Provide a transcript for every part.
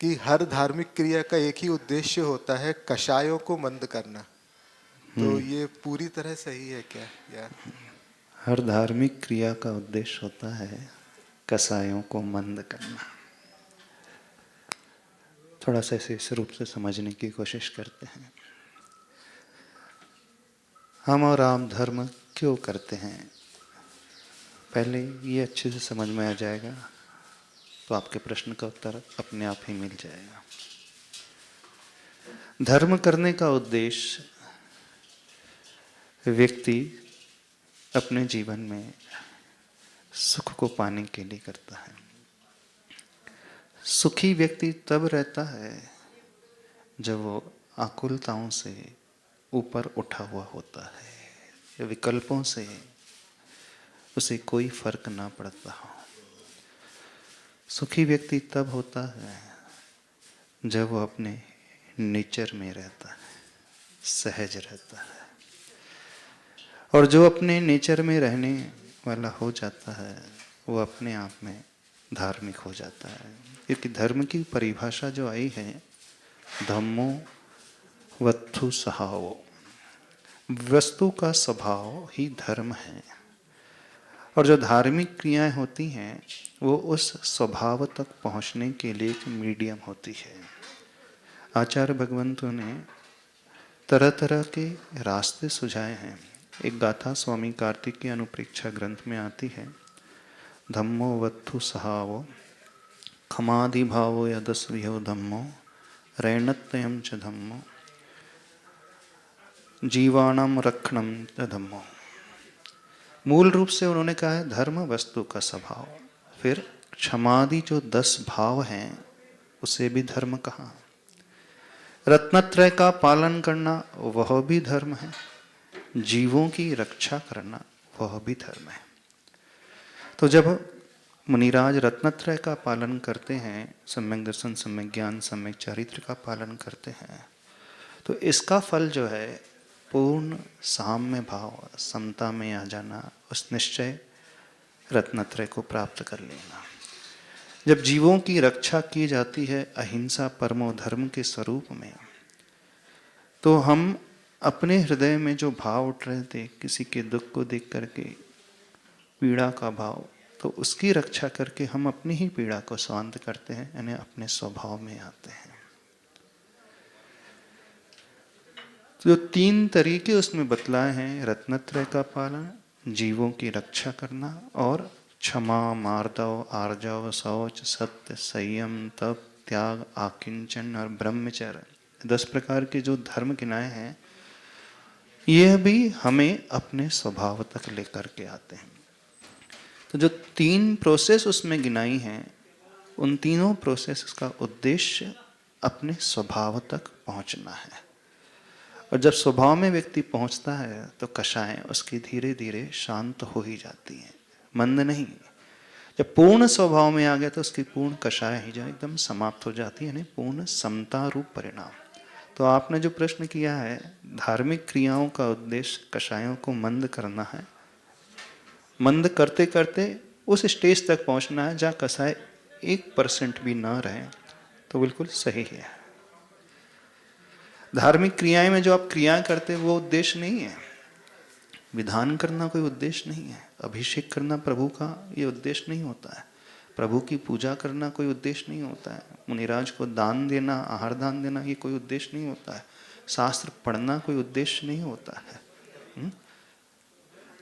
कि हर धार्मिक क्रिया का एक ही उद्देश्य होता है, कषायों को मंद करना। तो ये पूरी तरह सही है क्या यार? हर धार्मिक क्रिया का उद्देश्य होता है कसायों को मंद करना। थोड़ा सा इसे इस रूप से समझने की कोशिश करते हैं। हम और आप धर्म क्यों करते हैं, पहले ये अच्छे से समझ में आ जाएगा तो आपके प्रश्न का उत्तर अपने आप ही मिल जाएगा। धर्म करने का उद्देश्य व्यक्ति अपने जीवन में सुख को पाने के लिए करता है। सुखी व्यक्ति तब रहता है जब वो आकुलताओं से ऊपर उठा हुआ होता है, विकल्पों से उसे कोई फर्क ना पड़ता हो। सुखी व्यक्ति तब होता है जब वो अपने नेचर में रहता है, सहज रहता है। और जो अपने नेचर में रहने वाला हो जाता है वो अपने आप में धार्मिक हो जाता है। क्योंकि धर्म की परिभाषा जो आई है, धम्मो वत्थु स्वभावो, वस्तु का स्वभाव ही धर्म है। और जो धार्मिक क्रियाएं होती हैं वो उस स्वभाव तक पहुंचने के लिए एक मीडियम होती है। आचार्य भगवंतों ने तरह तरह के रास्ते सुझाए हैं। एक गाथा स्वामी कार्तिक की अनुप्रेक्षा ग्रंथ में आती है, धम्मो वत्थु सहावो खमादि भावो यदस्वियो धम्मो रैणत्ययम च धम्मो जीवाणम रक्षणम च धम्मो। मूल रूप से उन्होंने कहा है धर्म वस्तु का स्वभाव। फिर क्षमादि जो 10 भाव हैं उसे भी धर्म कहा। रत्नत्रय का पालन करना वह भी धर्म है। जीवों की रक्षा करना वह भी धर्म है। तो जब मुनिराज रत्नत्रय का पालन करते हैं, सम्यक दर्शन, सम्यक ज्ञान, सम्यक चारित्र का पालन करते हैं, तो इसका फल जो है पूर्ण साम्य भाव, समता में आ जाना, उस निश्चय रत्नत्रय को प्राप्त कर लेना। जब जीवों की रक्षा की जाती है अहिंसा परमो धर्म के स्वरूप में, तो हम अपने हृदय में जो भाव उठ रहे थे, किसी के दुख को देख करके पीड़ा का भाव, तो उसकी रक्षा करके हम अपनी ही पीड़ा को शांत करते हैं, यानी अपने स्वभाव में आते हैं। तो 3 तरीके उसमें बतलाए हैं, रत्नत्रय का पालन, जीवों की रक्षा करना और क्षमा, मार्दव, आर्जव, शौच, सत्य, संयम, तप, त्याग, आकिंचन और ब्रह्मचर्य, 10 प्रकार के जो धर्म गिनाए हैं, यह भी हमें अपने स्वभाव तक लेकर के आते हैं। तो जो 3 प्रोसेस उसमें गिनाई हैं, उन तीनों प्रोसेस का उद्देश्य अपने स्वभाव तक पहुंचना है। और जब स्वभाव में व्यक्ति पहुंचता है तो कषायें उसकी धीरे धीरे शांत हो ही जाती हैं, मंद नहीं। जब पूर्ण स्वभाव में आ गया तो उसकी पूर्ण कषाय ही जो एकदम समाप्त हो जाती है, यानी पूर्ण समता रूप परिणाम। तो आपने जो प्रश्न किया है, धार्मिक क्रियाओं का उद्देश्य कषायों को मंद करना है। मंद करते करते उस स्टेज तक पहुंचना है जहाँ कषाय 1% भी ना रहे, तो बिल्कुल सही है। धार्मिक क्रियाएं में जो आप क्रियाएं करते हैं वो उद्देश्य नहीं है। विधान करना कोई उद्देश्य नहीं है। अभिषेक करना प्रभु का ये उद्देश्य नहीं होता है। प्रभु की पूजा करना कोई उद्देश्य नहीं होता है। मुनिराज को दान देना, आहार दान देना, ये कोई उद्देश्य नहीं होता है। शास्त्र पढ़ना कोई उद्देश्य नहीं होता है।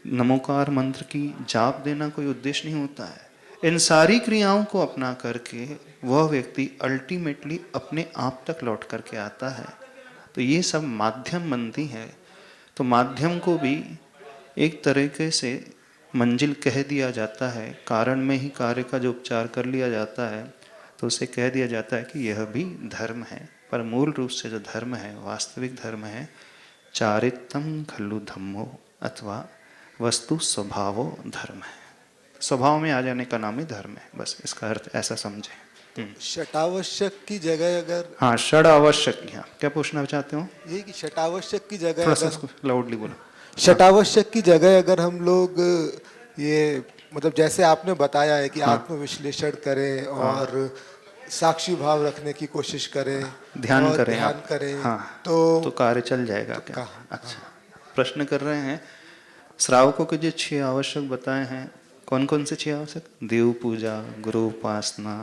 नमोकार मंत्र की जाप देना कोई उद्देश्य नहीं होता है। इन सारी क्रियाओं को अपना करके वह व्यक्ति अल्टीमेटली अपने आप तक लौट करके आता है। तो ये सब माध्यम बनती है। तो माध्यम को भी एक तरीके से मंजिल कह दिया जाता है। कारण में ही कार्य का जो उपचार कर लिया जाता है तो उसे कह दिया जाता है कि यह भी धर्म है। पर मूल रूप से जो धर्म है, वास्तविक धर्म है, चारित्रम खल्लु धम्मो, अथवा वस्तु स्वभावो धर्म है। स्वभाव में आ जाने का नाम ही धर्म है। बस इसका अर्थ ऐसा समझे। षटावश्यक की जगह अगर, हाँ, षड आवश्यक। क्या पूछना चाहते हो? ये कि षटावश्यक की जगह थोड़ा सा अगर, लाउडली बोलो। षटावश्यक की जगह अगर हम लोग ये मतलब जैसे आपने बताया है कि हाँ। आत्मविश्लेषण करें और साक्षी भाव रखने की कोशिश करें, ध्यान और करें ध्यान आप। करें, हाँ, तो तो कार्य चल जाएगा क्या? कहाँ? अच्छा, प्रश्न कर रहे हैं श्रावकों के जो 6 आवश्यक बताए हैं, कौन कौन से 6 आवश्यक? देव पूजा, गुरु उपासना,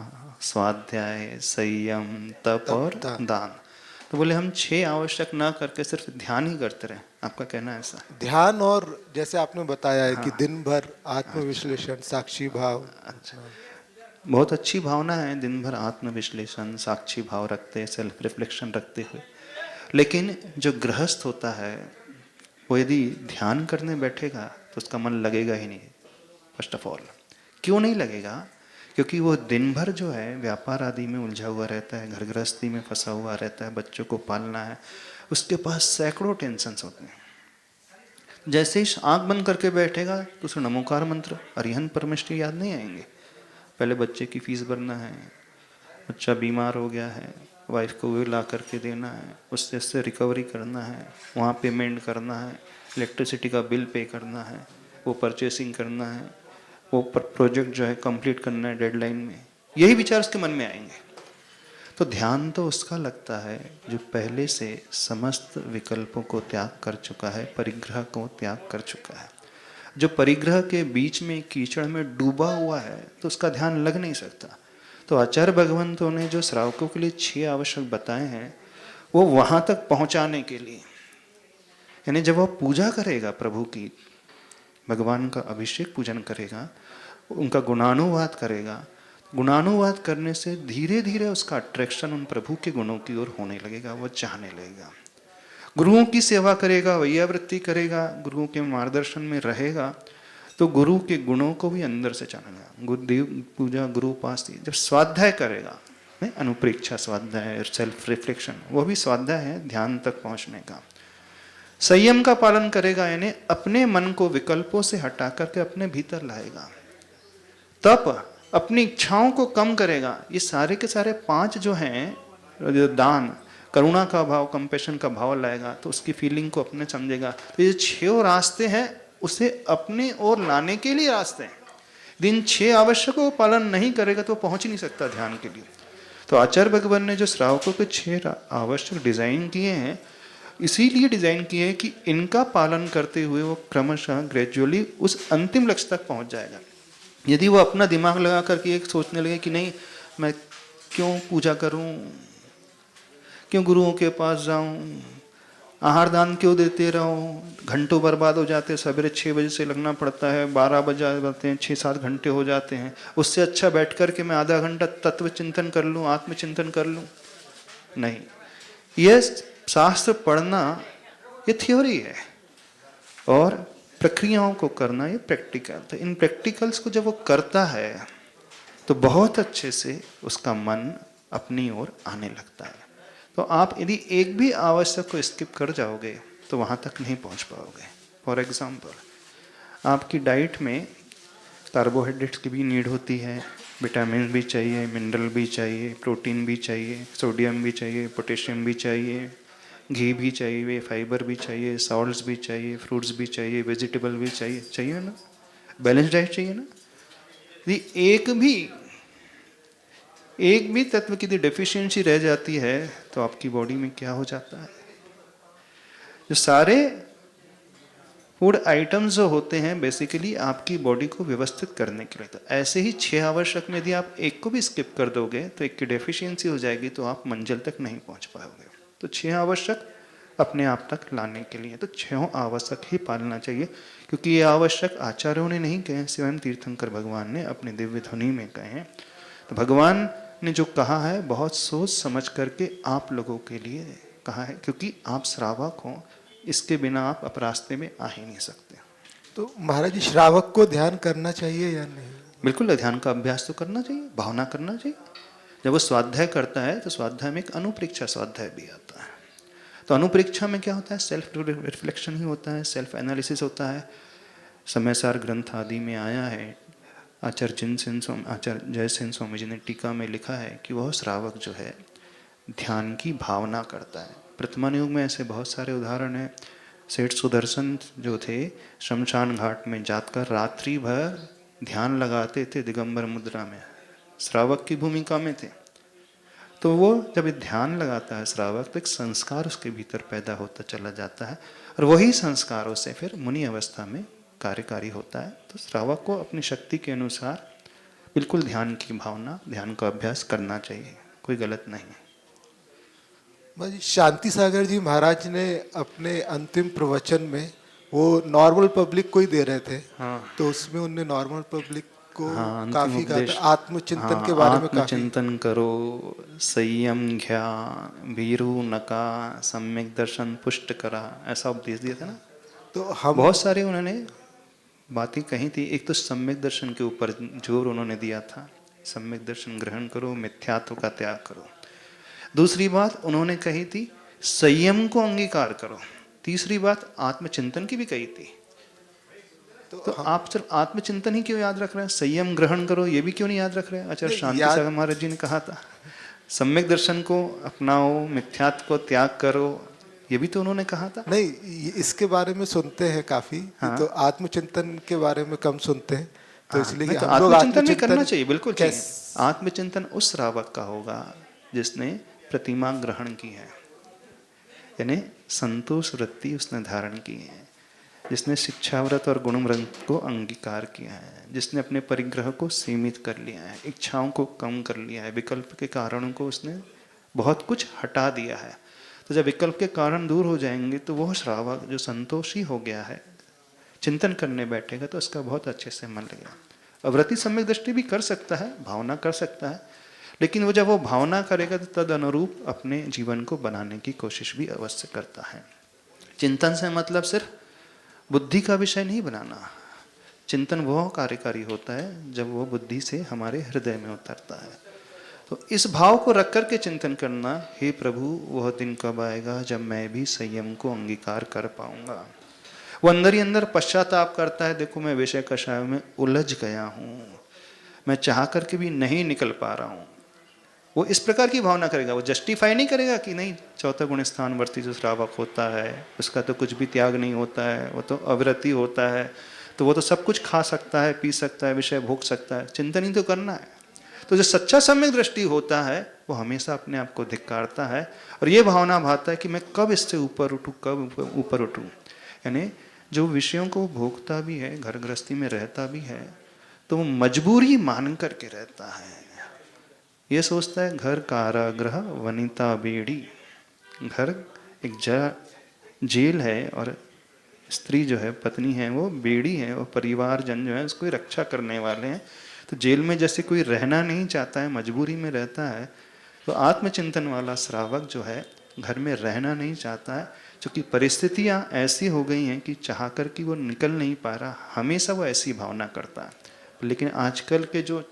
स्वाध्याय, संयम, तप तब और दान। दान। तो बोले हम 6 आवश्यक ना करके सिर्फ ध्यान ही करते रहे, आपका कहना है ऐसा? ध्यान, और जैसे आपने बताया है कि हाँ। दिन भर अच्छा, आत्मविश्लेषण, साक्षी भाव। अच्छा, बहुत अच्छी भावना है, दिन भर आत्मविश्लेषण, साक्षी भाव रखते, सेल्फ रिफ्लेक्शन रखते हुए। लेकिन जो गृहस्थ होता है वो यदि ध्यान करने बैठेगा तो उसका मन लगेगा ही नहीं। फर्स्ट ऑफ ऑल, क्यों नहीं लगेगा? क्योंकि वो दिन भर जो है व्यापार आदि में उलझा हुआ रहता है, घर गृहस्थी में फंसा हुआ रहता है, बच्चों को पालना है, उसके पास सैकड़ों टेंशन्स होते हैं। जैसे ही आंख बंद करके बैठेगा तो उसे नमोकार मंत्र, अरिहंत परमेष्टि याद नहीं आएंगे। पहले बच्चे की फीस भरना है, बच्चा बीमार हो गया है, वाइफ को वो ला करके देना है, उससे रिकवरी करना है, वहाँ पेमेंट करना है, इलेक्ट्रिसिटी का बिल पे करना है, वो परचेसिंग करना है, वो प्रोजेक्ट जो है कंप्लीट करना है डेडलाइन में। यही विचार उसके मन में आएंगे। तो ध्यान तो उसका लगता है जो पहले से समस्त विकल्पों को त्याग कर चुका है, परिग्रह को त्याग कर चुका है। जो परिग्रह के बीच में कीचड़ में डूबा हुआ है तो उसका ध्यान लग नहीं सकता। तो आचार्य भगवंतों ने जो श्रावकों के लिए 6 आवश्यक बताए हैं वो वहां तक पहुंचाने के लिए, यानी जब वो पूजा करेगा प्रभु की, भगवान का अभिषेक पूजन करेगा, उनका गुणानुवाद करेगा, गुणानुवाद करने से धीरे धीरे उसका अट्रैक्शन उन प्रभु के गुणों की ओर होने लगेगा, वो चाहने लगेगा। गुरुओं की सेवा करेगा, वैयावृत्ति करेगा, गुरुओं के मार्गदर्शन में रहेगा तो गुरु के गुणों को भी अंदर से जानेगा। गुरुदेव पूजा, गुरु उपासना, जब स्वाध्याय करेगा, अनुप्रेक्षा स्वाध्याय, सेल्फ रिफ्लेक्शन, वो भी स्वाध्याय है ध्यान तक पहुंचने का। संयम का पालन करेगा, यानी अपने मन को विकल्पों से हटा करके अपने भीतर लाएगा। तप, अपनी इच्छाओं को कम करेगा। ये सारे के सारे 5 जो हैं, दान, करुणा का भाव, कंपैशन का भाव लाएगा तो उसकी फीलिंग को अपने समझेगा। तो ये 6 रास्ते हैं उसे अपने ओर लाने के लिए रास्ते हैं। दिन 6 आवश्यकों का पालन नहीं करेगा तो पहुंच ही नहीं सकता ध्यान के लिए। तो आचार्य भगवान ने जो श्रावकों के 6 आवश्यक डिजाइन किए हैं, इसीलिए डिजाइन किए हैं कि इनका पालन करते हुए वो क्रमशः ग्रेजुअली उस अंतिम लक्ष्य तक पहुंच जाएगा। यदि वो अपना दिमाग लगा करके एक सोचने लगे कि नहीं मैं क्यों पूजा करूं, क्यों गुरुओं के पास जाऊं, आहार दान क्यों देते रहूं, घंटों बर्बाद हो जाते हैं, सवेरे 6 बजे से लगना पड़ता है, 12 बजे जाते हैं, 6-7 घंटे हो जाते हैं, उससे अच्छा बैठ कर के मैं आधा घंटा तत्व चिंतन कर लूं, आत्मचिंतन कर लूं। नहीं, यह शास्त्र पढ़ना ये थ्योरी है और प्रक्रियाओं को करना ये प्रैक्टिकल। तो इन प्रैक्टिकल्स को जब वो करता है तो बहुत अच्छे से उसका मन अपनी ओर आने लगता है। तो आप यदि एक भी आवश्यक को स्किप कर जाओगे तो वहाँ तक नहीं पहुँच पाओगे। फॉर एग्जाम्पल, आपकी डाइट में कार्बोहाइड्रेट्स की भी नीड होती है, विटामिन भी चाहिए, मिनरल भी चाहिए, प्रोटीन भी चाहिए, सोडियम भी चाहिए, पोटेशियम भी चाहिए, घी भी चाहिए, फाइबर भी चाहिए, सॉल्ट्स भी चाहिए, फ्रूट्स भी चाहिए, वेजिटेबल भी चाहिए, चाहिए ना, बैलेंस डाइट चाहिए ना। यदि एक भी तत्व की डेफिशिएंसी रह जाती है तो आपकी बॉडी में क्या हो जाता है? जो सारे फूड आइटम्स जो होते हैं बेसिकली आपकी बॉडी को व्यवस्थित करने के लिए, तो ऐसे ही 6 आवश्यक में यदि आप एक को भी स्किप कर दोगे तो एक की डेफिशिएंसी हो जाएगी, तो आप मंजिल तक नहीं पहुंच पाओगे। तो 6 आवश्यक अपने आप तक लाने के लिए तो 6 आवश्यक ही पालना चाहिए, क्योंकि ये आवश्यक आचार्यों ने नहीं कहे, स्वयं तीर्थंकर भगवान ने अपने दिव्य ध्वनि में कहे हैं। तो भगवान ने जो कहा है बहुत सोच समझ करके आप लोगों के लिए कहा है, क्योंकि आप श्रावक हो, इसके बिना आप अपरास्ते में आ ही नहीं सकते। तो महाराज जी, श्रावक को ध्यान करना चाहिए या नहीं? बिल्कुल, ध्यान का अभ्यास तो करना चाहिए, भावना करना चाहिए। जब वो स्वाध्याय करता है तो स्वाध्याय में एक अनुप्रेक्षा स्वाध्याय भी आता है। तो अनुप्रेक्षा में क्या होता है? सेल्फ रिफ्लेक्शन ही होता है, सेल्फ एनालिसिस होता है। समयसार ग्रंथ आदि में आया है, आचार्य जयसेन स्वामी जी ने टीका में लिखा है कि वह श्रावक जो है ध्यान की भावना करता है। वर्तमान युग में ऐसे बहुत सारे उदाहरण हैं। सेठ सुदर्शन जो थे शमशान घाट में जाकर रात्रि भर ध्यान लगाते थे, दिगंबर मुद्रा में, श्रावक की भूमिका में थे। तो वो जब ये ध्यान लगाता है श्रावक, तो एक संस्कार उसके भीतर पैदा होता चला जाता है, और वही संस्कारों से फिर मुनि अवस्था में कार्यकारी होता है। तो श्रावक को अपनी शक्ति के अनुसार बिल्कुल ध्यान की भावना, ध्यान का अभ्यास करना चाहिए, कोई गलत नहीं। शांति सागर जी महाराज ने अपने अंतिम प्रवचन में वो नॉर्मल पब्लिक को ही दे रहे थे। हाँ। तो उसमें उनने नॉर्मल पब्लिक को हाँ, काफी कहा था, आत्मचिंतन हाँ, के बारे में काफी। आत्मचिंतन करो, संयम घ्या, भीरु नका, सम्यक दर्शन पुष्ट करा, ऐसा उपदेश दिया था ना। तो हम बहुत सारे उन्होंने बातें कही थी। एक तो सम्यक दर्शन के ऊपर जोर उन्होंने दिया था, सम्यक दर्शन ग्रहण करो, मिथ्यात्व का त्याग करो। दूसरी बात उन्होंने कही थी संयम को अंगीकार करो। तीसरी बात आत्मचिंतन की भी कही थी। तो आप सिर्फ आत्मचिंतन ही क्यों याद रख रहे हैं? संयम ग्रहण करो ये भी क्यों नहीं याद रख रहे हैं? आचार्य शांति सागर महाराज जी ने कहा था सम्यक दर्शन को अपनाओ, मिथ्यात्व को त्याग करो, ये भी तो उन्होंने कहा था। नहीं, इसके बारे में सुनते हैं काफी। हाँ। तो आत्मचिंतन के बारे में कम सुनते हैं, तो इसलिए तो आत्मचिंतन भी करना चाहिए, बिल्कुल चाहिए। आत्मचिंतन उस श्रावक का होगा जिसने प्रतिमा ग्रहण की है, यानी संतोष वृत्ति उसने धारण की है, जिसने शिक्षाव्रत और गुणव्रत को अंगीकार किया है, जिसने अपने परिग्रह को सीमित कर लिया है, इच्छाओं को कम कर लिया है, विकल्प के कारणों को उसने बहुत कुछ हटा दिया है। तो जब विकल्प के कारण दूर हो जाएंगे तो वह श्रावक जो संतोषी हो गया है, चिंतन करने बैठेगा तो उसका बहुत अच्छे से मन लगेगा। अवृत्ति सम्यक दृष्टि भी कर सकता है, भावना कर सकता है, लेकिन वो जब वो भावना करेगा तो तद अनुरूप अपने जीवन को बनाने की कोशिश भी अवश्य करता है। चिंतन से मतलब सिर्फ बुद्धि का विषय नहीं बनाना। चिंतन वह कार्यकारी होता है जब वो बुद्धि से हमारे हृदय में उतरता है। तो इस भाव को रख करके चिंतन करना, हे प्रभु वह दिन कब आएगा जब मैं भी संयम को अंगीकार कर पाऊंगा। वो अंदर ही अंदर पश्चाताप करता है, देखो मैं विषय कषाय में उलझ गया हूँ, मैं चाह करके भी नहीं निकल पा रहा हूँ। वो इस प्रकार की भावना करेगा। वो जस्टिफाई नहीं करेगा कि नहीं चौथा गुण स्थान वर्ती जो श्रावक होता है उसका तो कुछ भी त्याग नहीं होता है, वो तो अविरति होता है, तो वो तो सब कुछ खा सकता है, पी सकता है, विषय भोग सकता है। चिंतन ही तो करना है। तो जो सच्चा सम्यक दृष्टि होता है वो हमेशा अपने आप को धिक्कारता है और ये भावना भाता है कि मैं कब इससे ऊपर उठूँ, कब ऊपर उठूँ। यानी जो विषयों को भोगता भी है, घर गृहस्थी में रहता भी है, तो वो मजबूरी मान करके रहता है। ये सोचता है घर कारागृह वनिता बेड़ी, घर एक जेल है और स्त्री जो है, पत्नी है, वो बेड़ी है और परिवार जन जो है उसको रक्षा करने वाले हैं। तो जेल में जैसे कोई रहना नहीं चाहता है, मजबूरी में रहता है, तो आत्मचिंतन वाला श्रावक जो है घर में रहना नहीं चाहता है, क्योंकि परिस्थितियां ऐसी हो गई हैं कि चाह कर कि वो निकल नहीं पा रहा। हमेशा वो ऐसी भावना करता है। लेकिन आजकल के जो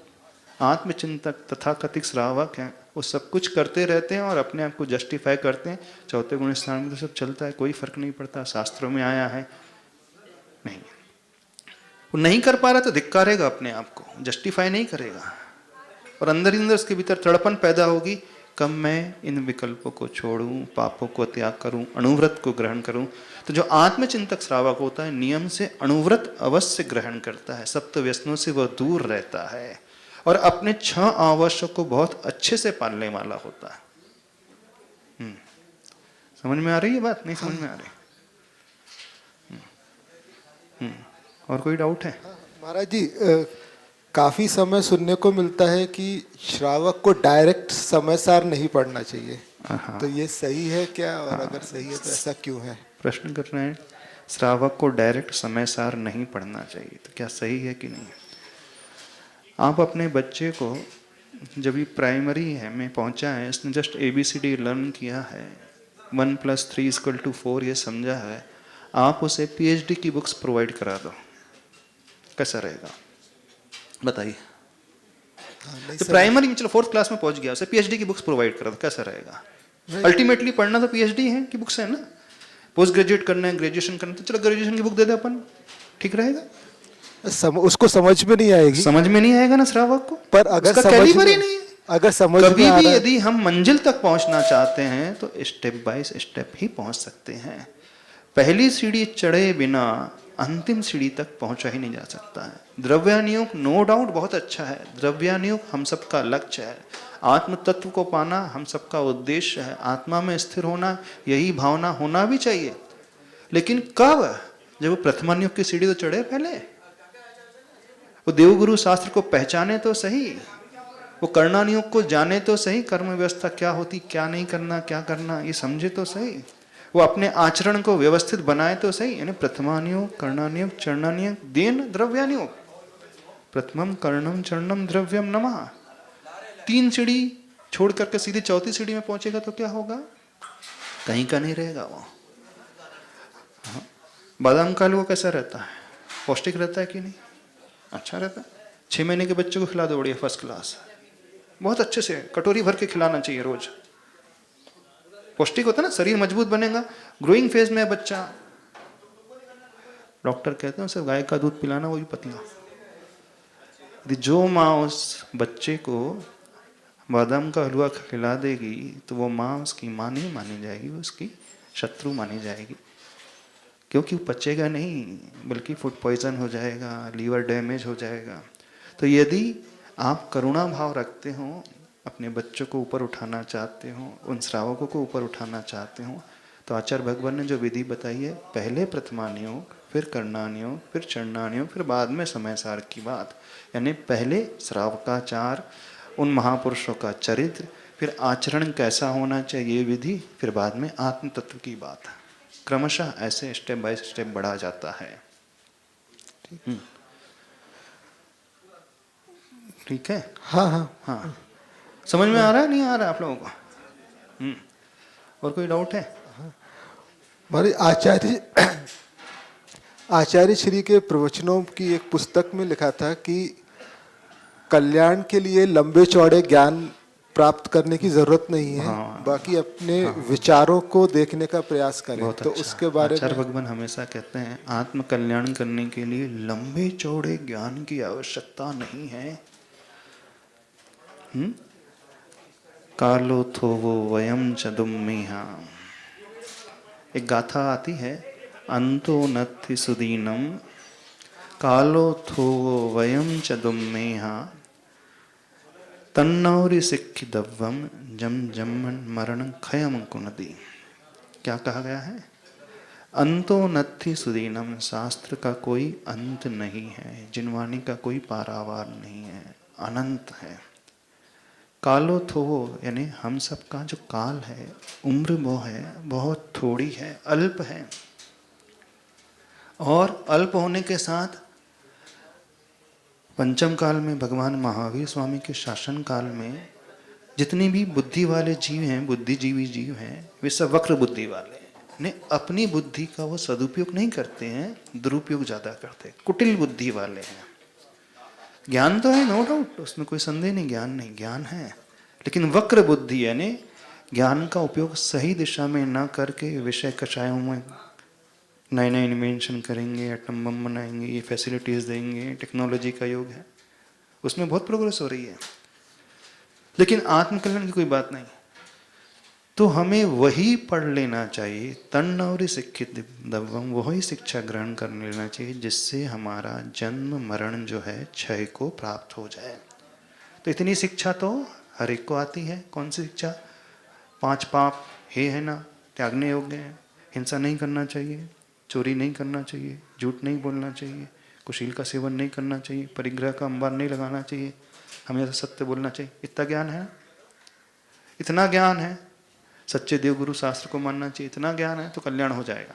आत्मचिंतक तथाकथित श्रावक हैं वो सब कुछ करते रहते हैं और अपने आप को जस्टिफाई करते हैं। चौथे गुण स्थान में तो सब चलता है, कोई फर्क नहीं पड़ता, शास्त्रों में आया है। नहीं, वो नहीं कर पा रहा तो धिक्कारेगा अपने आप को, जस्टिफाई नहीं करेगा और अंदर ही अंदर उसके भीतर तड़पन पैदा होगी, कब मैं इन विकल्पों को छोड़ूं, पापों को त्याग करूं, अणुव्रत को ग्रहण करूं। तो जो आत्मचिंतक श्रावक होता है नियम से अणुव्रत अवश्य ग्रहण करता है, सप्त व्यसनों से वह दूर रहता है और अपने 6 आवश्यक को बहुत अच्छे से पालने वाला होता है। समझ में आ रही है बात? नहीं समझ में आ रही? और कोई डाउट है? महाराज जी, काफी समय सुनने को मिलता है कि श्रावक को डायरेक्ट समय सार नहीं पढ़ना चाहिए, तो ये सही है क्या? और अगर सही है तो ऐसा क्यों है? प्रश्न कर रहे हैं, श्रावक को डायरेक्ट समय सार नहीं पढ़ना चाहिए, तो क्या सही है कि नहीं? आप अपने बच्चे को जब ये प्राइमरी है में पहुंचा है, इसने जस्ट ABCD लर्न किया है, 1 + 3 = 4 ये समझा है, आप उसे PhD की बुक्स प्रोवाइड करा दो, कैसा रहेगा बताइए? तो प्राइमरी में चलो 4th क्लास में पहुंच गया, उसे PhD की बुक्स प्रोवाइड करा दो, कैसा रहेगा? अल्टीमेटली पढ़ना तो PhD है की बुक्स है ना, पोस्ट ग्रेजुएट करना है, ग्रेजुएशन करना है, तो चलो ग्रेजुएशन की बुक दे दे अपन, ठीक रहेगा? उसको समझ में नहीं आएगी। समझ में नहीं आएगा ना श्रावक को, पर अगर कैलिबर ही नहीं है। अगर समझ कभी में आ भी रहा है, यदि हम मंजिल तक पहुंचना चाहते हैं तो स्टेप बाय स्टेप ही पहुंच सकते हैं। पहली सीढ़ी चढ़े बिना अंतिम सीढ़ी तक पहुंचा ही नहीं जा सकता है। द्रव्यानुयोग नो डाउट बहुत अच्छा है, द्रव्यानुयोग हम सबका लक्ष्य है, आत्म तत्व को पाना हम सबका उद्देश्य है, आत्मा में स्थिर होना यही भावना होना भी चाहिए। लेकिन कब? जब वो प्रथमानुयोग की सीढ़ी तो चढ़े, पहले वो देवगुरु शास्त्र को पहचाने तो सही, वो कर्णानुयोग को जाने तो सही, कर्म व्यवस्था क्या होती, क्या नहीं करना, क्या करना, ये समझे तो सही, वो अपने आचरण को व्यवस्थित बनाए तो सही। यानी प्रथमानुयोग, कर्णानुयोग, चरणानुयोग, देन द्रव्यानुयोग। प्रथमम कर्णम चरणम द्रव्यम नमः। 3 सीढ़ी छोड़ करके सीधे 4थी सीढ़ी में पहुंचेगा तो क्या होगा? कहीं का नहीं रहेगा वो। हाँ। बादाम का हलवा कैसा रहता है? पौष्टिक रहता है कि नहीं? अच्छा रहता है। 6 महीने के बच्चे को खिला दो, बढ़िया फर्स्ट क्लास, बहुत अच्छे से कटोरी भर के खिलाना चाहिए रोज। पौष्टिक होता है ना, शरीर मजबूत बनेगा। ग्रोइंग फेज में है बच्चा, डॉक्टर कहते हैं उसे गाय का दूध पिलाना, वो भी पतला। यदि जो माँ उस बच्चे को बादाम का हलवा खिला देगी तो वो माँ उसकी माँ नहीं मानी जाएगी, वो उसकी शत्रु मानी जाएगी, क्योंकि वो पचेगा नहीं, बल्कि फूड पॉइजन हो जाएगा, लीवर डैमेज हो जाएगा। तो यदि आप करुणा भाव रखते हो, अपने बच्चों को ऊपर उठाना चाहते हो, उन श्रावकों को ऊपर उठाना चाहते हो, तो आचार्य भगवान ने जो विधि बताई है, पहले प्रथमानुयोग, फिर कर्णानुयोग, फिर चरणानुयोग, फिर बाद में समय सार की बात। यानी पहले श्रावकाचार, उन महापुरुषों का चरित्र, फिर आचरण कैसा होना चाहिए विधि, फिर बाद में आत्म तत्व की बात। क्रमशः ऐसे स्टेप बाय स्टेप बढ़ा जाता है। ठीक है? हाँ हाँ हाँ, समझ में आ रहा है, नहीं आ रहा है आप लोगों को? और कोई डाउट है? हमारे आचार्य श्री के प्रवचनों की एक पुस्तक में लिखा था कि कल्याण के लिए लंबे चौड़े ज्ञान प्राप्त करने की जरूरत नहीं है, हाँ, बाकी अपने विचारों को देखने का प्रयास करें। बहुत तो अच्छा। उसके बारे आचार्य में भगवान हमेशा कहते हैं आत्म कल्याण करने के लिए लंबे चौड़े ज्ञान की आवश्यकता नहीं है। कालो थोवो वयम च दुम्मिहा, एक गाथा आती है, अंतो नत्थि सुदीनम कालो थोवो वयम च दुम्मेहा तन्नौरि सिक्खिदव्वम जम जम्मन मरण खयम कुनदी। क्या कहा गया है? अंतो नत्थि सुदीनम, शास्त्र का कोई अंत नहीं है, जिनवाणी का कोई पारावार नहीं है, अनंत है। कालो थोवो, यानी हम सबका जो काल है, उम्र वो है, बहुत थोड़ी है, अल्प है। और अल्प होने के साथ पंचम काल में भगवान महावीर स्वामी के शासन काल में जितने भी बुद्धि वाले जीव हैं, बुद्धिजीवी जीव हैं, वे सब वक्र बुद्धि वाले हैं। ने अपनी बुद्धि का वो सदुपयोग नहीं करते हैं, दुरुपयोग ज़्यादा करते हैं, कुटिल बुद्धि वाले हैं। ज्ञान तो है, नो डाउट, उसमें कोई संदेह नहीं, ज्ञान नहीं, ज्ञान है, लेकिन वक्र बुद्धि यानी ज्ञान का उपयोग सही दिशा में ना करके विषय कषायों में नए नए इन्वेंशन करेंगे, एटम बम बनाएंगे, ये फैसिलिटीज़ देंगे, टेक्नोलॉजी का युग है, उसमें बहुत प्रोग्रेस हो रही है, लेकिन आत्मकल्याण की कोई बात नहीं। तो हमें वही पढ़ लेना चाहिए, तन्न और शिक्षित दव्वम, वही शिक्षा ग्रहण कर लेना चाहिए जिससे हमारा जन्म मरण जो है क्षय को प्राप्त हो जाए। तो इतनी शिक्षा तो हर एक को आती है। कौन सी शिक्षा? 5 पाप है ना, त्यागने योग्य है। हिंसा नहीं करना चाहिए, चोरी नहीं करना चाहिए, झूठ नहीं बोलना चाहिए, कुशील का सेवन नहीं करना चाहिए, परिग्रह का अंबार नहीं लगाना चाहिए, हमेशा सत्य बोलना चाहिए। इतना ज्ञान है, इतना ज्ञान है, सच्चे देवगुरु शास्त्र को मानना चाहिए, इतना ज्ञान है तो कल्याण हो जाएगा।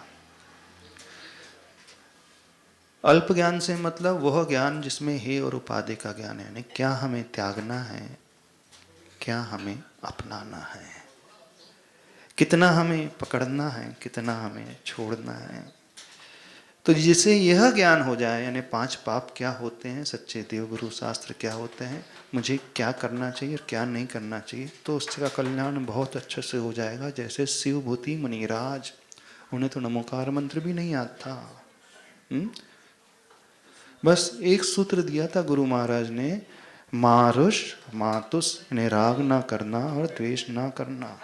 अल्प ज्ञान से मतलब वह ज्ञान जिसमें हे और उपाधि का ज्ञान है, यानी क्या हमें त्यागना है, क्या हमें अपनाना है, कितना हमें पकड़ना है, कितना हमें छोड़ना है। तो जिसे यह ज्ञान हो जाए, यानी 5 पाप क्या होते हैं, सच्चे देवगुरु शास्त्र क्या होते हैं, मुझे क्या करना चाहिए और क्या नहीं करना चाहिए, तो उसका कल्याण बहुत अच्छे से हो जाएगा। जैसे शिवभूति मुनिराज, उन्हें तो नमोकार मंत्र भी नहीं आता था। बस एक सूत्र दिया था गुरु महाराज ने, मारुष मातुस, यानी राग ना करना और द्वेष ना करना।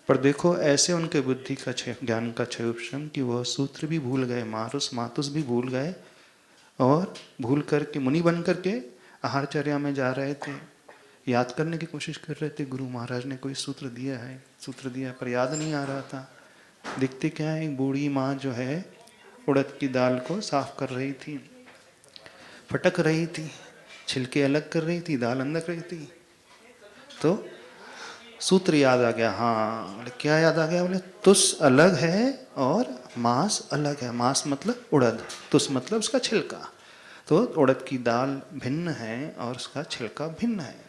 पर देखो ऐसे उनके बुद्धि का ज्ञान का क्षयोक्षम कि वह सूत्र भी भूल गए, मारुस मातुस भी भूल गए, और भूल करके मुनि बन करके आहारचर्या में जा रहे थे, याद करने की कोशिश कर रहे थे गुरु महाराज ने कोई सूत्र दिया है, सूत्र दिया, पर याद नहीं आ रहा था। दिखते क्या है, एक बूढ़ी माँ जो है उड़द की दाल को साफ कर रही थी, फटक रही थी, छिलके अलग कर रही थी, दाल अंदर रही थी, तो सूत्र याद आ गया। हाँ, बोले क्या याद आ गया? बोले तुस अलग है और मांस अलग है। मांस मतलब उड़द, तुस मतलब उसका छिलका। तो उड़द की दाल भिन्न है और उसका छिलका भिन्न है।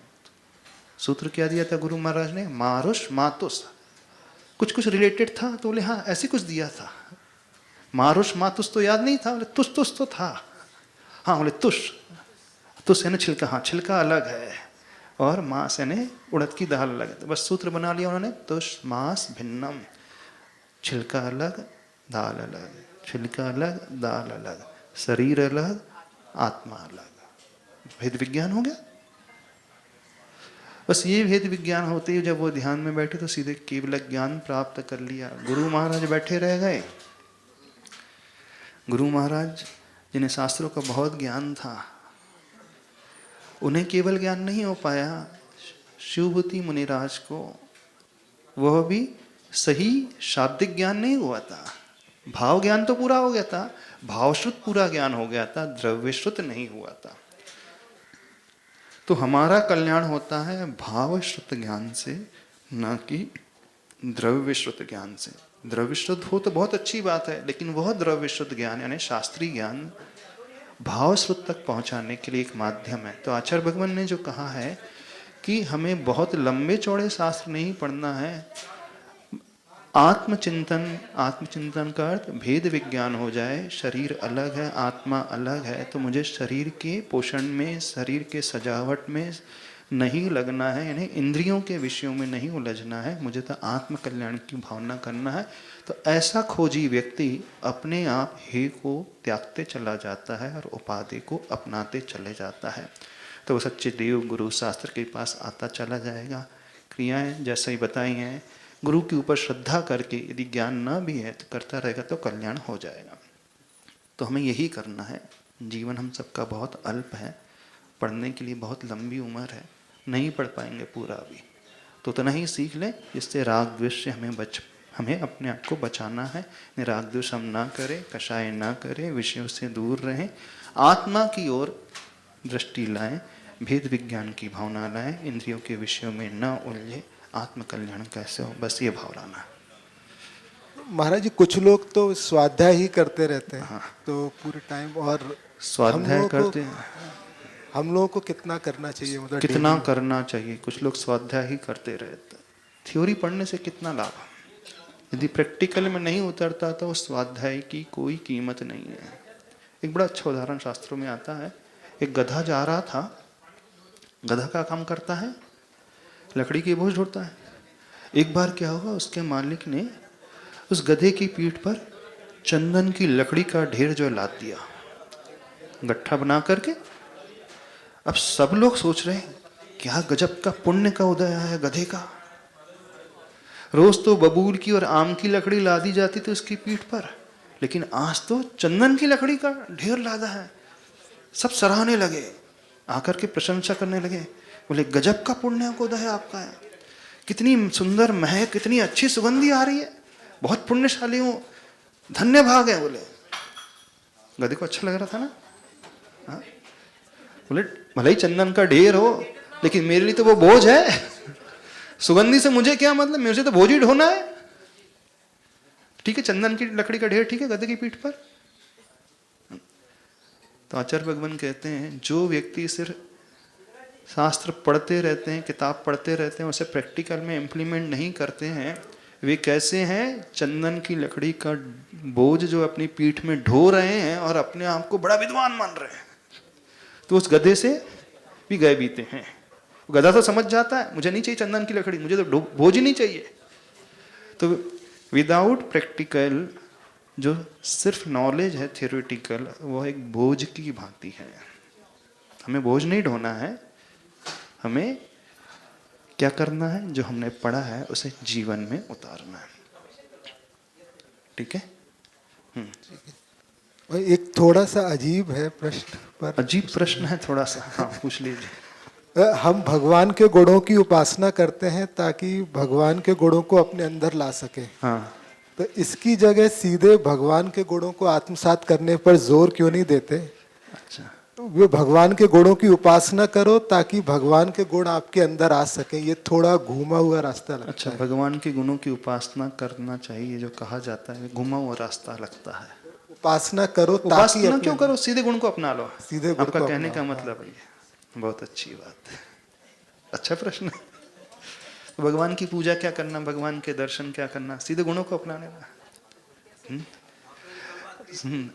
सूत्र क्या दिया था गुरु महाराज ने? मारुष मातुस। कुछ कुछ रिलेटेड था, तो बोले हाँ ऐसे कुछ दिया था। मारुष मातुस तो याद नहीं था, बोले तुस तुस तो था। हाँ बोले तुस, तुस है ना छिलका, हाँ छिलका अलग है और मांस यानी उड़द की दाल अलग है। तो बस सूत्र बना लिया उन्होंने, तुष मांस भिन्नम, छिलका अलग दाल अलग, छिलका अलग दाल अलग, शरीर अलग आत्मा अलग। भेद विज्ञान हो गया। बस ये भेद विज्ञान होते ही जब वो ध्यान में बैठे तो सीधे केवल ज्ञान प्राप्त कर लिया। गुरु महाराज बैठे रह गए। गुरु महाराज जिन्हें शास्त्रों का बहुत ज्ञान था, उन्हें केवल ज्ञान नहीं हो पाया, शिवभूति मुनिराज को वह भी सही शाब्दिक ज्ञान नहीं हुआ था। भाव ज्ञान तो पूरा हो गया था, भावश्रुत पूरा ज्ञान हो गया था, द्रव्यश्रुत नहीं हुआ था। तो हमारा कल्याण होता है भावश्रुत ज्ञान से, न कि द्रव्यश्रुत ज्ञान से। द्रव्यश्रुत हो तो बहुत अच्छी बात है, लेकिन वह द्रव्यश्रुत ज्ञान यानी शास्त्रीय ज्ञान भावश्रुत तक पहुंचाने के लिए एक माध्यम है। तो आचार्य भगवान ने जो कहा है कि हमें बहुत लंबे चौड़े शास्त्र नहीं पढ़ना है, आत्मचिंतन, आत्मचिंतन का अर्थ भेद विज्ञान हो जाए, शरीर अलग है आत्मा अलग है, तो मुझे शरीर के पोषण में, शरीर के सजावट में नहीं लगना है, यानी इंद्रियों के विषयों में नहीं उलझना है, मुझे तो आत्म कल्याण की भावना करना है। तो ऐसा खोजी व्यक्ति अपने आप हे को त्यागते चला जाता है और उपाधि को अपनाते चले जाता है। तो वो सच्चे देव गुरु शास्त्र के पास आता चला जाएगा। क्रियाएं जैसे ही बताई हैं, गुरु के ऊपर श्रद्धा करके यदि ज्ञान न भी है तो करता रहेगा तो कल्याण हो जाएगा। तो हमें यही करना है। जीवन हम सबका बहुत अल्प है, पढ़ने के लिए बहुत लंबी उम्र है, नहीं पढ़ पाएंगे पूरा अभी, तो उतना ही सीख लें जिससे राग द्वेष से हमें अपने आप को बचाना है। राग द्वेष हम ना करें, कषाय ना करें, विषयों से दूर रहें, आत्मा की ओर दृष्टि लाएं, भेद विज्ञान की भावना लाएं, इंद्रियों के विषयों में न उलझे, आत्म कल्याण कैसे हो, बस ये भाव लाना। महाराज जी कुछ लोग तो स्वाध्याय ही करते रहते हैं। हाँ। तो पूरे टाइम, और स्वाध्याय करते हैं, हम लोगों को कितना करना चाहिए, मतलब कितना daily? करना चाहिए? कुछ लोग स्वाध्याय ही करते रहते। थ्योरी पढ़ने से कितना लाभ? यदि प्रैक्टिकल में नहीं उतरता तो उस स्वाध्याय की कोई कीमत नहीं है। एक बड़ा अच्छा उदाहरण शास्त्रों में आता है। एक गधा जा रहा था। गधा का काम करता है, लकड़ी की बोझ ढोता है। एक बार क्या हुआ, उसके मालिक ने उस गधे की पीठ पर चंदन की लकड़ी का ढेर जो लाद दिया, गट्ठा बना करके। अब सब लोग सोच रहे हैं क्या गजब का पुण्य का उदय है गधे का। रोज तो बबूल की और आम की लकड़ी लादी जाती थी उसकी पीठ पर, लेकिन आज तो चंदन की लकड़ी का ढेर लादा है। सब सराहने लगे, आकर के प्रशंसा करने लगे, बोले गजब का पुण्य का उदय आपका है, कितनी सुंदर महक, कितनी अच्छी सुगंधी आ रही है, बहुत पुण्यशाली हूं, धन्य भाग है। बोले गधे को अच्छा लग रहा था ना। हाँ? बोले भले ही चंदन का ढेर हो, लेकिन मेरे लिए तो वो बोझ है, सुगंधी से मुझे क्या मतलब, मेरे से तो बोझ ही ढोना है। ठीक है, चंदन की लकड़ी का ढेर ठीक है गधे की पीठ पर। तो आचार्य भगवान कहते हैं जो व्यक्ति सिर्फ शास्त्र पढ़ते रहते हैं, किताब पढ़ते रहते हैं, उसे प्रैक्टिकल में इम्प्लीमेंट नहीं करते हैं, वे कैसे हैं, चंदन की लकड़ी का बोझ जो अपनी पीठ में ढो रहे हैं और अपने आप को बड़ा विद्वान मान रहे हैं। तो उस गधे से भी गए बीते हैं। गधा तो समझ जाता है मुझे नहीं चाहिए चंदन की लकड़ी, मुझे तो बोझ ही नहीं चाहिए। तो विदाउट प्रैक्टिकल जो सिर्फ नॉलेज है थियोरेटिकल, वह एक बोझ की भांति है। हमें बोझ नहीं ढोना है, हमें क्या करना है? जो हमने पढ़ा है उसे जीवन में उतारना है। ठीक है? और एक थोड़ा सा अजीब है प्रश्न, पर अजीब प्रश्न है थोड़ा सा, हाँ पूछ लीजिए। हम भगवान के गुणों की उपासना करते हैं ताकि भगवान के गुणों को अपने अंदर ला सके, हाँ, तो इसकी जगह सीधे भगवान के गुणों को आत्मसात करने पर जोर क्यों नहीं देते? अच्छा। वे भगवान के गुणों की उपासना करो ताकि भगवान के गुण आपके अंदर आ सके। ये थोड़ा घूमा हुआ रास्ता लगता अच्छा, है। भगवान के गुणों की उपासना करना चाहिए जो कहा जाता है, घुमा हुआ रास्ता लगता है। उपासना करो ताकि उपासना अपने क्यों करो? सीधे गुण को अपना लो। सीधे गुण आपका को कहने अपनाओ। का मतलब है ये। बहुत अच्छी बात है, अच्छा प्रश्न है। तो भगवान की पूजा क्या करना, भगवान के दर्शन क्या करना? सीधे गुणों को अपनाने का।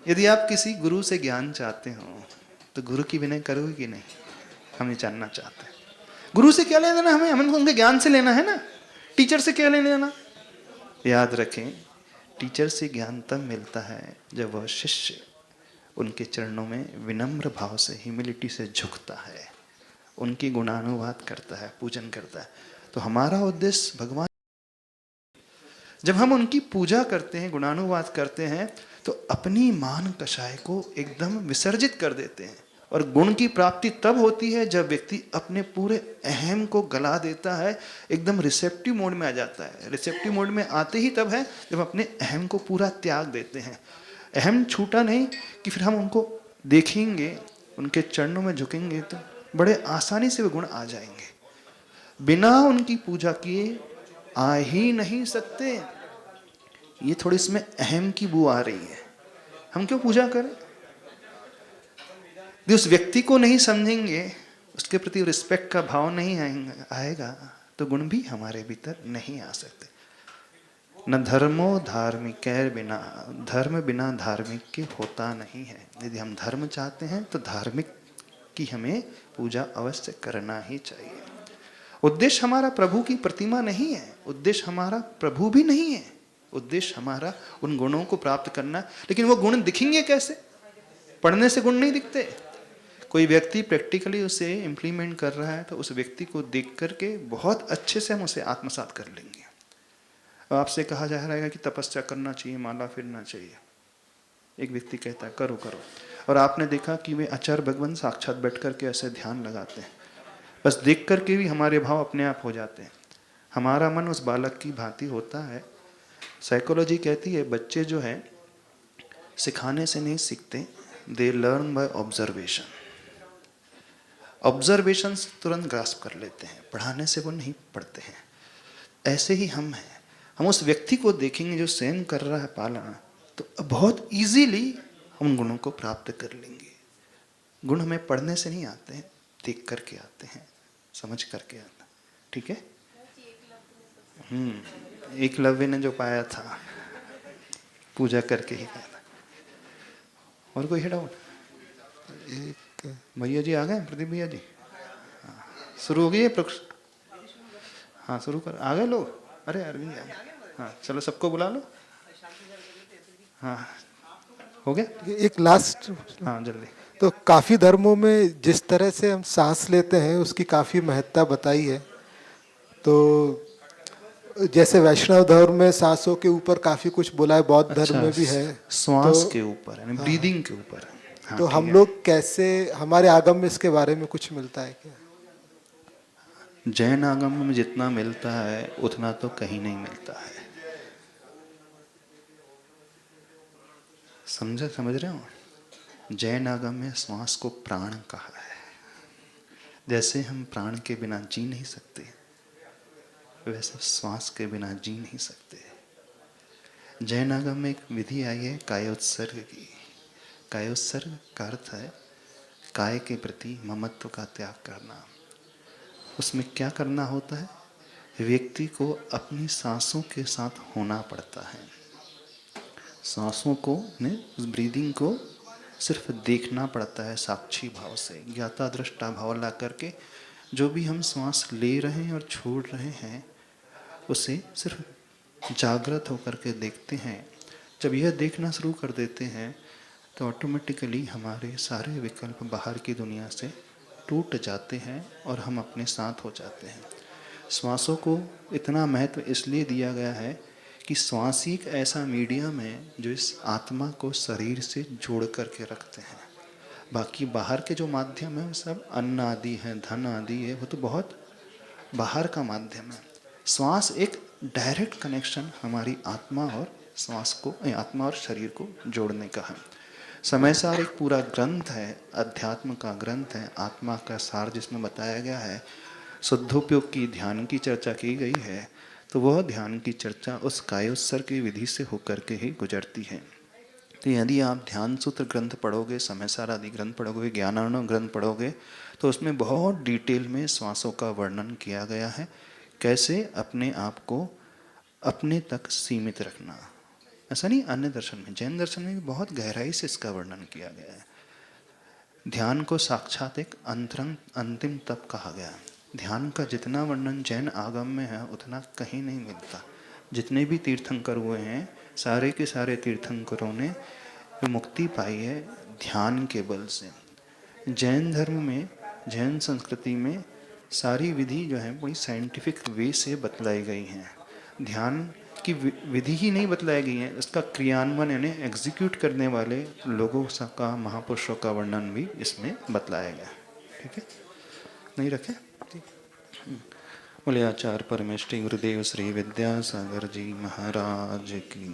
यदि आप किसी गुरु से ज्ञान चाहते हो तो गुरु की विनय करोगे कि नहीं? हम ये जानना चाहते हैं। गुरु से क्या लेना देना हमें? हमें उनके ज्ञान से लेना है ना। टीचर से क्या लेना देना? याद रखें, टीचर से ज्ञान तब मिलता है जब वह शिष्य उनके चरणों में विनम्र भाव से, ह्यूमिलिटी से झुकता है, उनकी गुणानुवाद करता है, पूजन करता है। तो हमारा उद्देश्य भगवान, जब हम उनकी पूजा करते हैं, गुणानुवाद करते हैं, तो अपनी मान कषाय को एकदम विसर्जित कर देते हैं। और गुण की प्राप्ति तब होती है जब व्यक्ति अपने पूरे अहम को गला देता है, एकदम रिसेप्टिव मोड में आ जाता है। रिसेप्टिव मोड में आते ही तब है जब अपने अहम को पूरा त्याग देते हैं। अहम छूटा नहीं कि फिर हम उनको देखेंगे, उनके चरणों में झुकेंगे तो बड़े आसानी से वे गुण आ जाएंगे। बिना उनकी पूजा किए आ ही नहीं सकते। ये थोड़ी इसमें अहम की बू आ रही है। हम क्यों पूजा करें? यदि उस व्यक्ति को नहीं समझेंगे, उसके प्रति रिस्पेक्ट का भाव नहीं आएगा तो गुण भी हमारे भीतर नहीं आ सकते। न धर्मो धार्मिक बिना, धर्म बिना धार्मिक के होता नहीं है। यदि हम धर्म चाहते हैं तो धार्मिक की हमें पूजा अवश्य करना ही चाहिए। उद्देश्य हमारा प्रभु की प्रतिमा नहीं है, उद्देश्य हमारा प्रभु भी नहीं है, उद्देश्य हमारा उन गुणों को प्राप्त करना। लेकिन वो गुण दिखेंगे कैसे? पढ़ने से गुण नहीं दिखते। कोई व्यक्ति प्रैक्टिकली उसे इम्प्लीमेंट कर रहा है तो उस व्यक्ति को देख करके बहुत अच्छे से हम उसे आत्मसात कर लेंगे। आपसे कहा जा रहा है कि तपस्या करना चाहिए, माला फिरना चाहिए। एक व्यक्ति कहता है करो करो, और आपने देखा कि वे आचार्य भगवान साक्षात बैठ करके ऐसे ध्यान लगाते हैं। बस देख करके भी हमारे भाव अपने आप हो जाते हैं। हमारा मन उस बालक की भांति होता है। साइकोलॉजी कहती है बच्चे जो हैं सिखाने से नहीं सीखते, they learn by observation. Observation तुरंत ग्रास्प कर लेते हैं, पढ़ाने से वो नहीं पढ़ते हैं। ऐसे ही हम हैं। हम उस व्यक्ति को देखेंगे जो स्वयं कर रहा है पालना, तो बहुत इजीली हम गुणों को प्राप्त कर लेंगे। गुण हमें पढ़ने से नहीं आते हैं, देख करके आते हैं, समझ करके आते हैं। ठीक है? एकलव्य ने जो पाया था पूजा करके ही पाया था। और कोई है डाउट? भैया जी आ गए, प्रदीप भैया जी? हाँ, शुरू हो गई है हाँ शुरू कर, आ गए लोग? अरे अरविंद आ गए। हाँ चलो सबको बुला लो। हाँ हो गया? एक लास्ट, हाँ जल्दी। तो काफी धर्मों में जिस तरह से हम सांस लेते हैं उसकी काफी महत्ता बताई है। तो जैसे वैष्णव धर्म में सांसों के ऊपर काफी कुछ बोला है, बौद्ध धर्म में भी है। श्वास तो के ऊपर यानी ब्रीदिंग के ऊपर। हाँ, तो ठीक हम है। लोग कैसे, हमारे आगम में इसके बारे में कुछ मिलता है क्या? जैन आगम में जितना मिलता है उतना तो कहीं नहीं मिलता है। समझ रहे हो? जैन आगम में श्वास को प्राण कहा है। जैसे हम प्राण के बिना जी नहीं सकते, वैसे श्वास के बिना जी नहीं सकते। जैन आगम में एक विधि आई है कायोत्सर्ग की। कायोत्सर्ग का अर्थ है काय के प्रति ममत्व का त्याग करना। उसमें क्या करना होता है? व्यक्ति को अपनी सांसों के साथ होना पड़ता है। सांसों को ने ब्रीदिंग को सिर्फ देखना पड़ता है साक्षी भाव से, ज्ञाता दृष्टा भाव ला करके। जो भी हम श्वास ले रहे हैं और छोड़ रहे हैं उसे सिर्फ जागृत होकर के देखते हैं। जब यह देखना शुरू कर देते हैं तो ऑटोमेटिकली हमारे सारे विकल्प बाहर की दुनिया से टूट जाते हैं और हम अपने साथ हो जाते हैं। श्वासों को इतना महत्व इसलिए दिया गया है कि श्वास ही एक ऐसा मीडियम है जो इस आत्मा को शरीर से जोड़ करके रखते हैं। बाकी बाहर के जो माध्यम है वो सब अन्न आदि है, धन आदि है, वो तो बहुत बाहर का माध्यम है। श्वास एक डायरेक्ट कनेक्शन हमारी आत्मा और श्वास को, आत्मा और शरीर को जोड़ने का है। समय सार एक पूरा ग्रंथ है, अध्यात्म का ग्रंथ है, आत्मा का सार जिसमें बताया गया है। शुद्धोपयोग की ध्यान की चर्चा की गई है, तो वह ध्यान की चर्चा उस कायोत्सर्ग की विधि से होकर के ही गुजरती है। तो यदि आप ध्यान सूत्र ग्रंथ पढ़ोगे, समय सार आदि ग्रंथ पढ़ोगे, ज्ञानार्णव ग्रंथ पढ़ोगे, तो उसमें बहुत डिटेल में श्वासों का वर्णन किया गया है, कैसे अपने आप को अपने तक सीमित रखना। ऐसा नहीं, अन्य दर्शन में, जैन दर्शन में भी बहुत गहराई से इसका वर्णन किया गया है। ध्यान को साक्षात एक अंतरंग अंतिम तप कहा गया है। ध्यान का जितना वर्णन जैन आगम में है उतना कहीं नहीं मिलता। जितने भी तीर्थंकर हुए हैं, सारे के सारे तीर्थंकरों ने मुक्ति पाई है ध्यान के बल से। जैन धर्म में, जैन संस्कृति में सारी विधि जो है बड़ी साइंटिफिक वे से बतलाई गई हैं। ध्यान की विधि ही नहीं बतलाई गई है, इसका क्रियान्वयन यानी एग्जीक्यूट करने वाले लोगों का, महापुरुषों का वर्णन भी इसमें बतलाया गया। ठीक है, नहीं रखे? बोले आचार्य परमेष्टि गुरुदेव श्री विद्यासागर जी महाराज की।